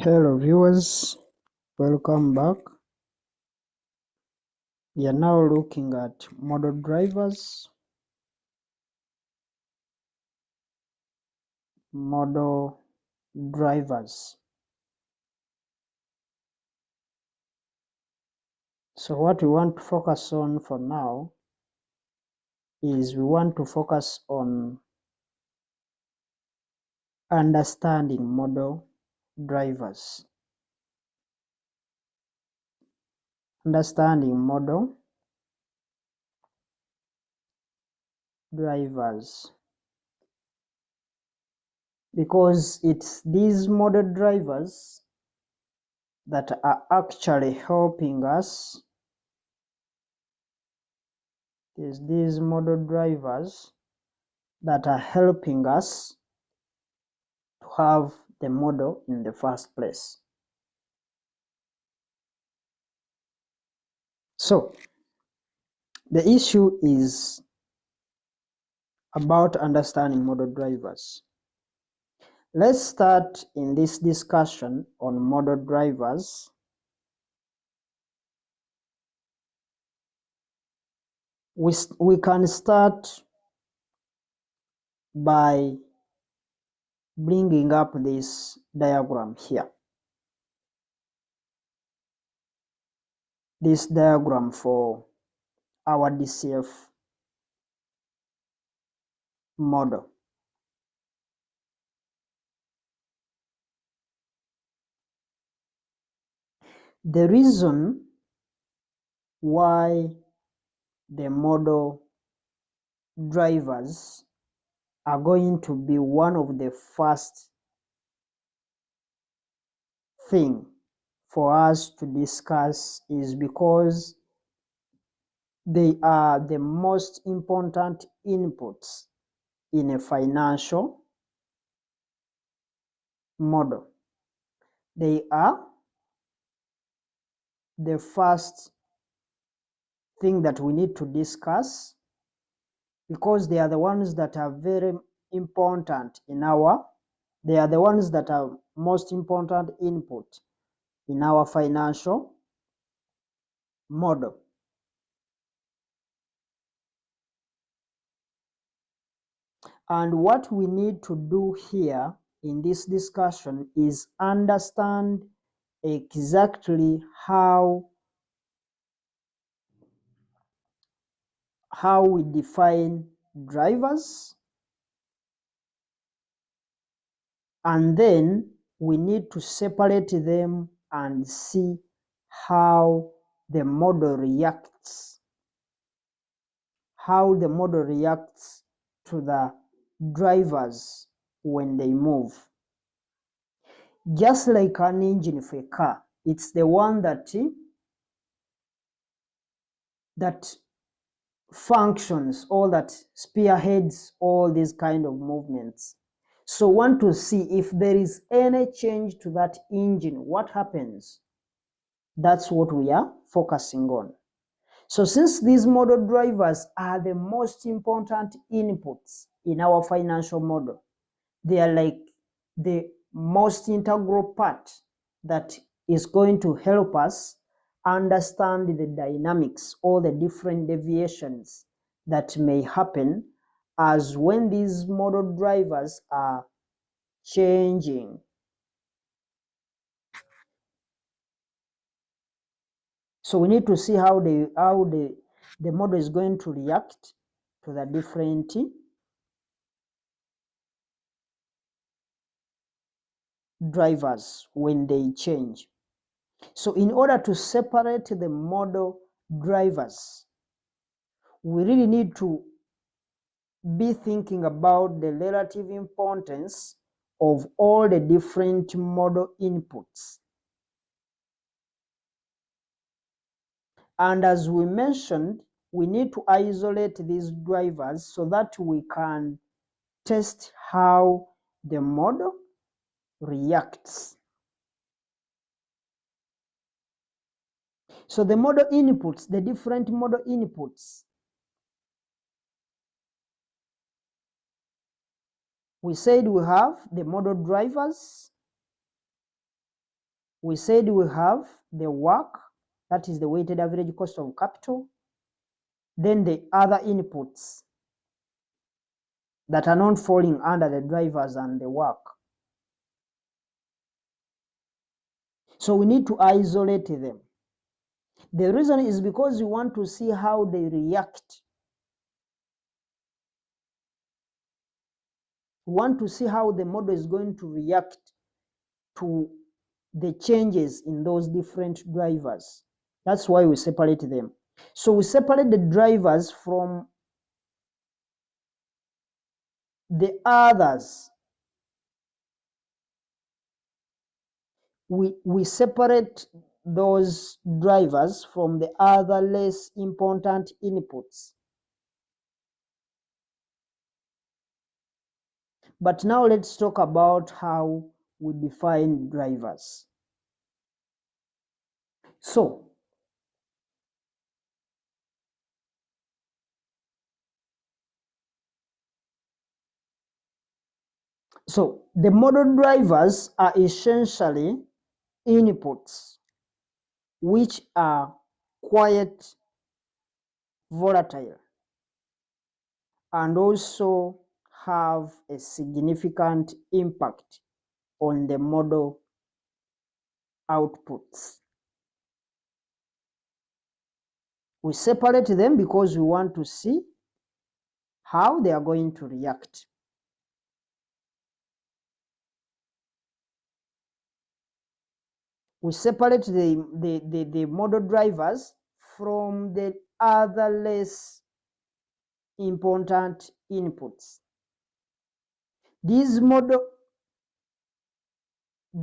Hello viewers, welcome back. We are now looking at model drivers. Model drivers. So what we want to focus on for now is we want to focus on understanding model drivers. Understanding model drivers. Because it's these model drivers that are actually helping us. There's these model drivers that are helping us to have the model in the first place. So the issue is about understanding model drivers. Let's start in this discussion on model drivers. We can start by bringing up this diagram here. This diagram for our DCF model. The reason why the model drivers are going to be one of the first thing for us to discuss is because they are the most important inputs in a financial model. They are the first thing that we need to discuss because they are the ones that are very important they are the ones that are most important input in our financial model. And what we need to do here in this discussion is understand exactly how we define drivers, and then we need to separate them and see how the model reacts, to the drivers when they move. Just like an engine for a car, it's the one that functions, all that spearheads all these kind of movements. So want to see if there is any change to that engine, what happens? That's what we are focusing on. So since these model drivers are the most important inputs in our financial model, they are like the most integral part that is going to help us understand the dynamics or the different deviations that may happen as when these model drivers are changing. So we need to see how the model is going to react to the different drivers when they change. So in order to separate the model drivers, we really need to be thinking about the relative importance of all the different model inputs. And as we mentioned, we need to isolate these drivers so that we can test how the model reacts. So the model inputs, the different model inputs, we said we have the model drivers, We said we have the work, that is the weighted average cost of capital, then the other inputs that are not falling under the drivers and the work. So we need to isolate them. The reason is because we want to see how they react. We want to see how the model is going to react to the changes in those different drivers. That's why we separate them. So we separate the drivers from the others. We separate those drivers from the other less important inputs. But now let's talk about how we define drivers. So the model drivers are essentially inputs which are quite volatile and also have a significant impact on the model outputs. We separate them because we want to see how they are going to react. We separate the model drivers from the other less important inputs. These model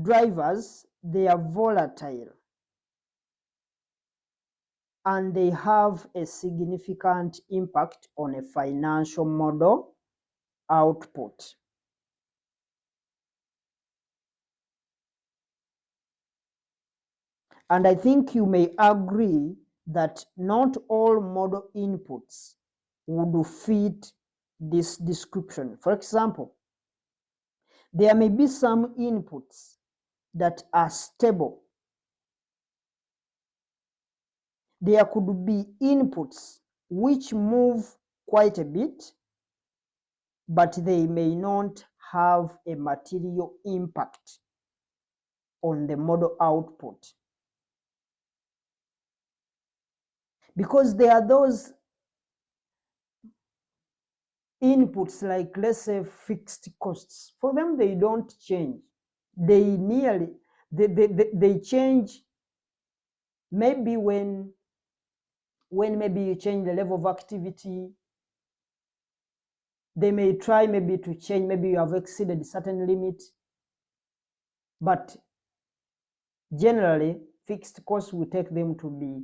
drivers, they are volatile and they have a significant impact on a financial model output. And I think you may agree that not all model inputs would fit this description. For example, there may be some inputs that are stable. There could be inputs which move quite a bit, but they may not have a material impact on the model output. Because there are those inputs like, let's say, fixed costs. For them, they don't change. They change maybe when maybe you change the level of activity. They may try maybe to change, maybe you have exceeded a certain limit. But generally, fixed costs will take them to be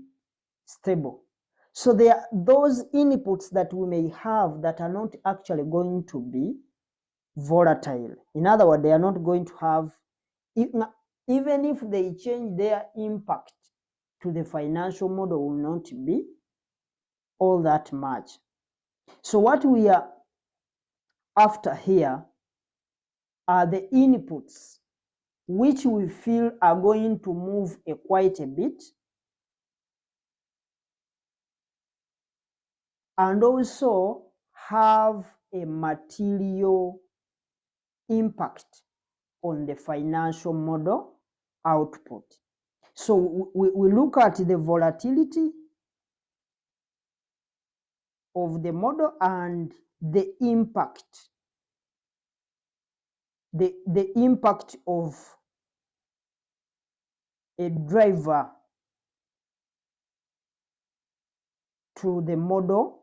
stable. So there are those inputs that we may have that are not actually going to be volatile. In other words, they are not going to have, even if they change, their impact to the financial model will not be all that much. So what we are after here are the inputs which we feel are going to move quite a bit and also have a material impact on the financial model output. So we look at the volatility of the model and the impact, the impact of a driver to the model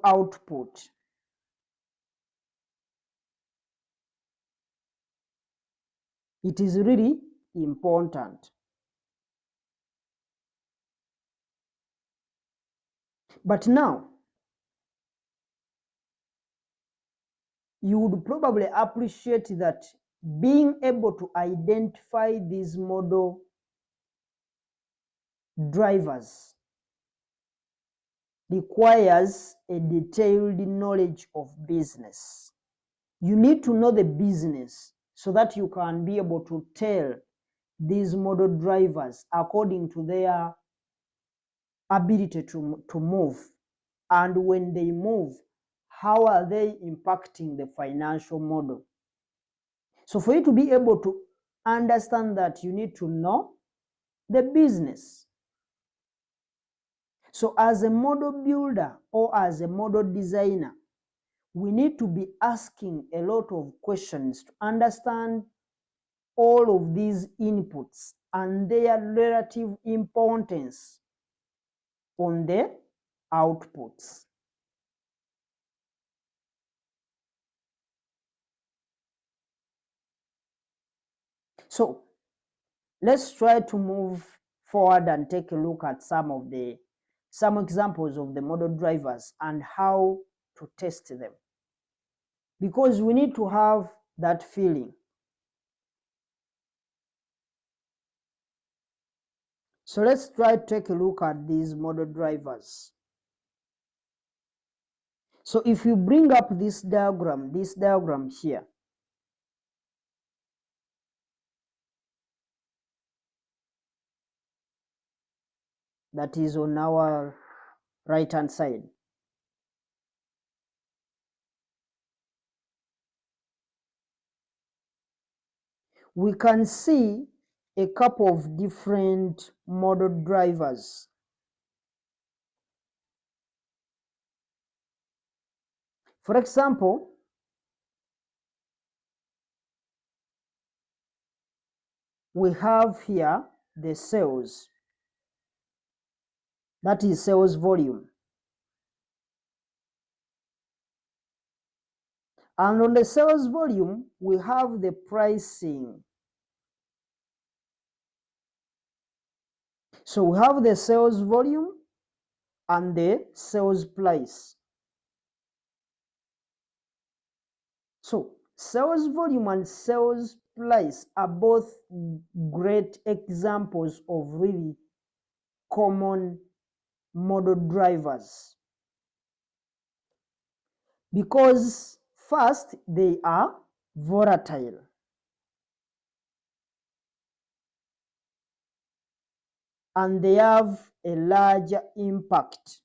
output. It is really important. But now, you would probably appreciate that being able to identify these model drivers requires a detailed knowledge of business. You need to know the business so that you can be able to tell these model drivers according to their ability to move, and when they move, how are they impacting the financial model. So for you to be able to understand that, you need to know the business. So as a model builder or as a model designer, we need to be asking a lot of questions to understand all of these inputs and their relative importance on the outputs. So let's try to move forward and take a look at some examples of the model drivers and how to test them, because we need to have that feeling. So let's try to take a look at these model drivers. So if you bring up this diagram here, that is on our right hand side, we can see a couple of different model drivers. For example, we have here the sales, that is sales volume. And on the sales volume, we have the pricing. So we have the sales volume and the sales price. So sales volume and sales price are both great examples of really common model drivers, because first, they are volatile, and they have a larger impact.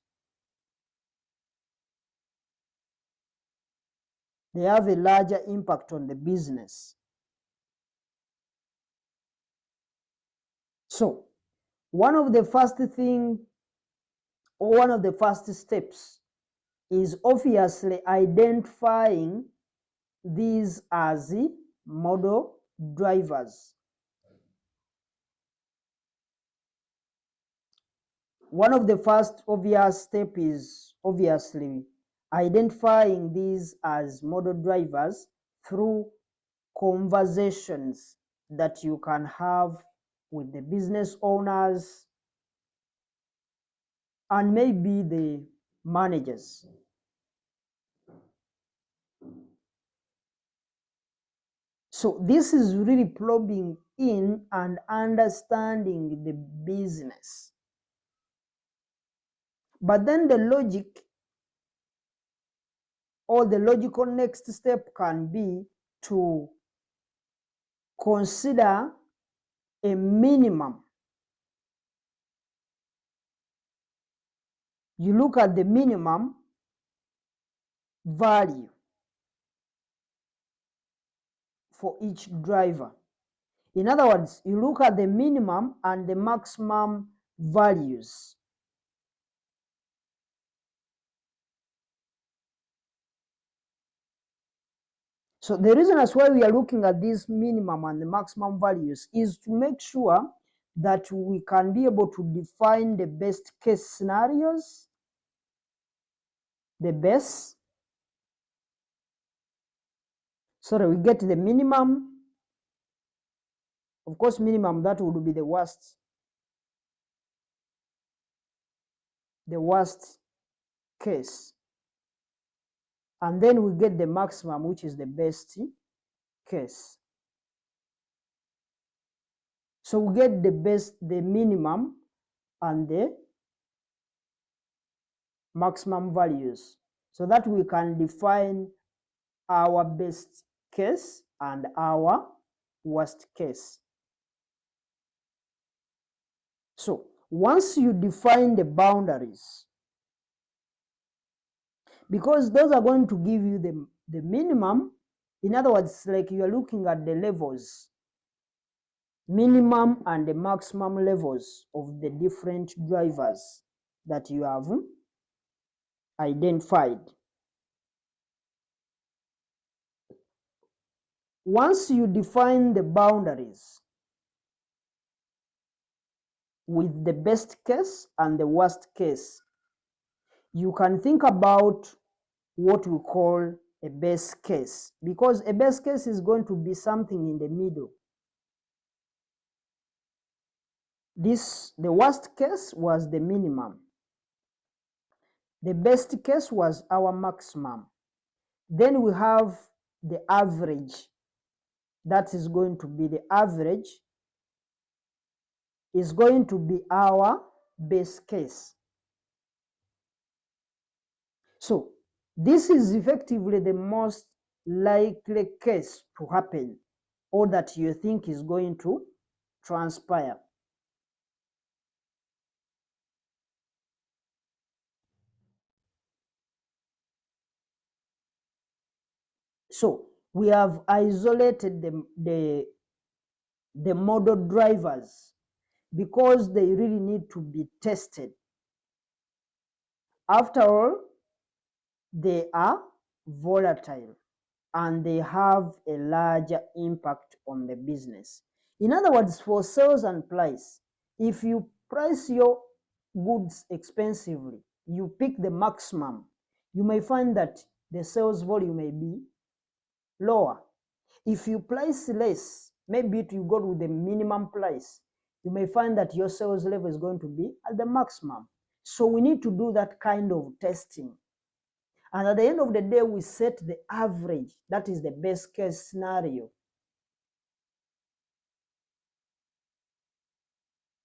They have a larger impact on the business. So one of the first steps is obviously identifying these as model drivers. One of the first obvious steps is obviously identifying these as model drivers through conversations that you can have with the business owners and maybe the managers. So this is really probing in and understanding the business. But then the logic or the logical next step can be to consider a minimum. You look at the minimum value for each driver. In other words, you look at the minimum and the maximum values. So the reason as why we are looking at this minimum and the maximum values is to make sure that we can be able to define the best case scenarios, we get the minimum. Of course, minimum, that would be the worst case. And then we get the maximum, which is the best case. So we get the minimum and the maximum values so that we can define our best case and our worst case. So once you define the boundaries, because those are going to give you the minimum, in other words, like you are looking at the levels, minimum and the maximum levels of the different drivers that you have identified. Once you define the boundaries with the best case and the worst case, you can think about what we call a base case, because a base case is going to be something in the middle. The worst case was the minimum. The best case was our maximum. Then we have the average. That is going to be the average is going to be our base case. So this is effectively the most likely case to happen, or that you think is going to transpire. So we have isolated the model drivers because they really need to be tested. After all, they are volatile and they have a larger impact on the business. In other words, for sales and price, if you price your goods expensively, you pick the maximum, you may find that the sales volume may be lower. If you price less, maybe you go with the minimum price, you may find that your sales level is going to be at the maximum. So we need to do that kind of testing. And at the end of the day, we set the average. That is the best case scenario.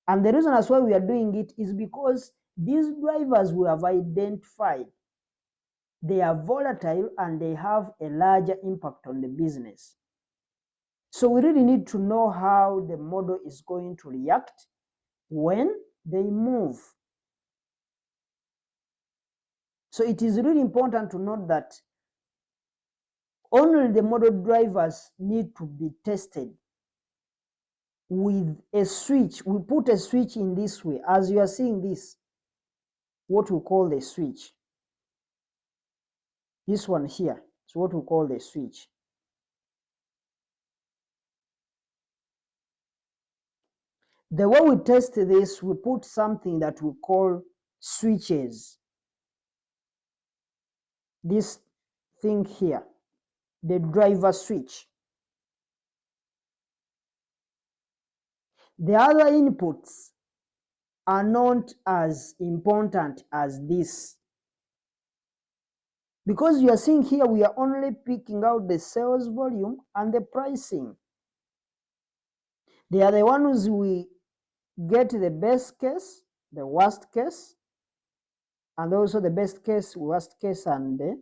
And the reason as why we are doing it is because these drivers we have identified, they are volatile and they have a larger impact on the business. So we really need to know how the model is going to react when they move. So it is really important to note that only the model drivers need to be tested with a switch. We put a switch in this way, as you are seeing this, what we call the switch. This one here is what we call the switch. The way we test this, we put something that we call switches. This thing here, the driver switch. The other inputs are not as important as this. Because you are seeing here, we are only picking out the sales volume and the pricing. They are the ones we get the best case, the worst case, and also the best case, worst case, and the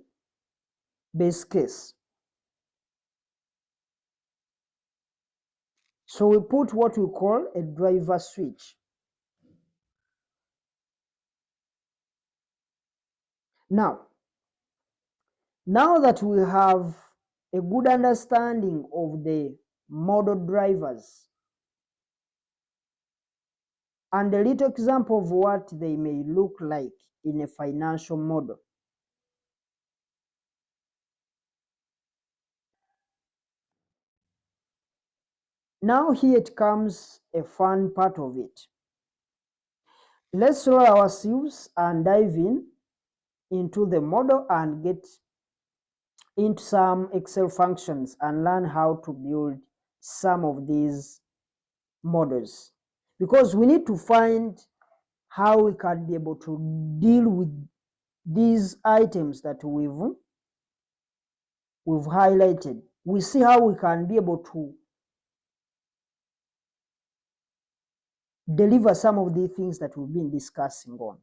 base case. So we put what we call a driver switch. Now that we have a good understanding of the model drivers and a little example of what they may look like in a financial model, now here it comes a fun part of it. Let's roll our sleeves and dive into the model and get into some Excel functions and learn how to build some of these models, because we need to find how we can be able to deal with these items that we've highlighted. We see how we can be able to deliver some of the things that we've been discussing on.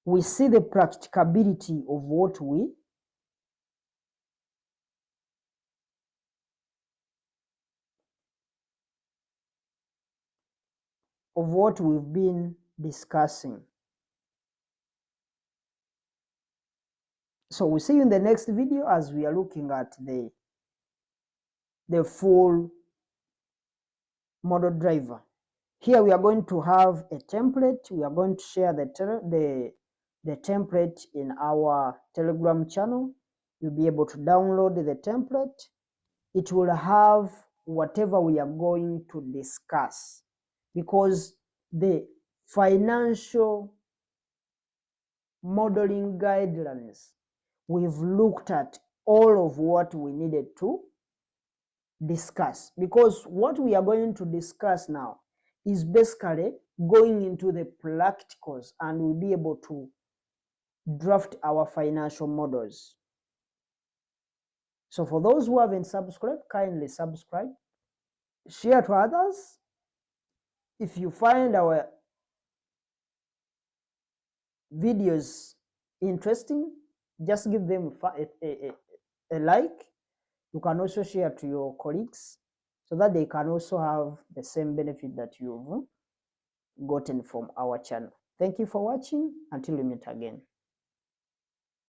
We see the practicability of what we of what we've been discussing. So we'll see you in the next video as we are looking at the full model driver. Here we are going to have a template. We are going to share the template in our Telegram channel. You'll be able to download the template. It will have whatever we are going to discuss, because the financial modeling guidelines, we've looked at all of what we needed to discuss, because what we are going to discuss now is basically going into the practicals, and we'll be able to draft our financial models. So for those who haven't subscribed, kindly subscribe, share to others. If you find our videos interesting, just give them a like. You can also share to your colleagues so that they can also have the same benefit that you've gotten from our channel. Thank you for watching. Until we meet again.